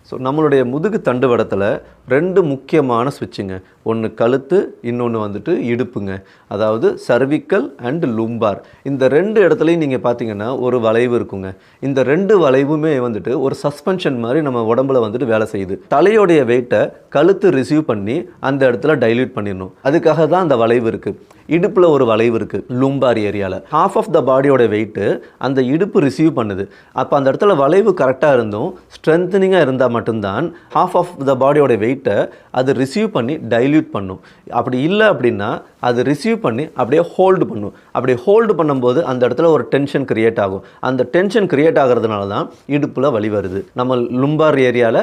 So நம்மளுடைய முதுகு தண்டுவடத்தில் 2 முக்கியமான ஸ்விட்சுங்க. ஒன்று கழுத்து, இன்னொன்று வந்துட்டு இடுப்புங்க. அதாவது சர்விக்கல் அண்ட் லும்பார். இந்த 2 இடத்துலையும் நீங்கள் பார்த்தீங்கன்னா ஒரு வளைவு இருக்குங்க. இந்த 2 வளைவுமே வந்துட்டு ஒரு சஸ்பென்ஷன் மாதிரி நம்ம உடம்புல வந்துட்டு வேலை செய்யுது. தலையோடைய வெயிட்டை கழுத்து ரிசீவ் பண்ணி அந்த இடத்துல டைல்யூட் பண்ணிடணும். அதுக்காக தான் அந்த வளைவு இருக்குது. இடுப்பில் ஒரு வளைவு இருக்குது லும்பார் ஏரியாவில். ஹாஃப் ஆஃப் த பாடியோட வெயிட்டு அந்த இடுப்பு ரிசீவ் பண்ணுது. அப்போ அந்த இடத்துல வளைவு கரெக்டாக இருந்தும் ஸ்ட்ரென்தனிங்காக இருந்தால் மட்டும்தான் ஹாஃப் ஆஃப் த பாடியோட வெயிட்டை அது ரிசீவ் பண்ணி டைல்யூட் பண்ணும். அப்படி இல்லை அப்படின்னா அது ரிசீவ் பண்ணி அப்படியே ஹோல்டு பண்ணும். அப்படி ஹோல்டு பண்ணும்போது அந்த இடத்துல ஒரு டென்ஷன் கிரியேட் ஆகும். அந்த டென்ஷன் கிரியேட் ஆகிறதுனால தான் இடுப்பில் வலி வருது. நம்ம லும்பார் ஏரியாவில்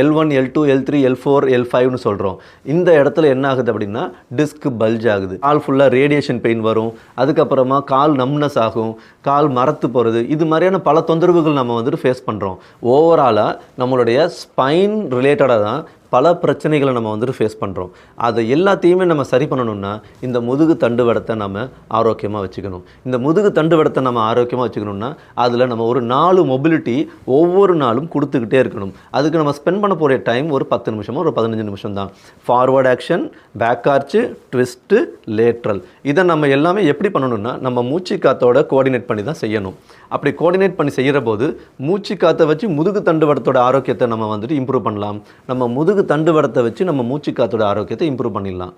L1, L2, L3, L4, L5னு சொல்கிறோம். இந்த இடத்துல என்ன ஆகுது அப்படின்னா டிஸ்க் பல்ஜ் ஆகுது. கால் ஃபுல்லாக ரேடியேஷன் பெயின் வரும். அதுக்கப்புறமா கால் நம்னஸ் ஆகும், கால் மரத்து போகிறது. இது மாதிரியான பல தொந்தரவுகள் நம்ம வந்துட்டு ஃபேஸ் பண்ணுறோம். ஓவராலாக நம்மளுடைய ஸ்பைன் ரிலேட்டடாக தான் பல பிரச்சனைகளை நம்ம வந்துட்டு ஃபேஸ் பண்ணுறோம். அதை எல்லாத்தையுமே நம்ம சரி பண்ணணும்னா இந்த முதுகு தண்டுவடத்தை நம்ம ஆரோக்கியமாக வச்சுக்கணும். இந்த முதுகு தண்டுவடத்தை நம்ம ஆரோக்கியமாக வச்சுக்கணும்னா அதில் நம்ம ஒரு 4 மொபிலிட்டி ஒவ்வொரு நாளும் கொடுத்துக்கிட்டே இருக்கணும். அதுக்கு நம்ம ஸ்பெண்ட் பண்ண போகிற டைம் ஒரு 10 நிமிஷமோ ஒரு 15 நிமிஷம் தான். Forward action, back arch, twist, lateral. இதை நம்ம எல்லாமே எப்படி பண்ணணும்னா நம்ம மூச்சு காத்தோட கோஆர்டினேட் பண்ணி தான் செய்யணும். அப்படி கோஆர்டினேட் பண்ணி செய்கிற போது மூச்சு காற்றை வச்சு முதுகு தண்டுவடத்தோட ஆரோக்கியத்தை நம்ம வந்துட்டு இம்ப்ரூவ் பண்ணலாம். நம்ம முதுகு தண்டுவடத்தை வச்சு நம்ம மூச்சு காத்தோட ஆரோக்கியத்தை இம்ப்ரூவ் பண்ணிடலாம்.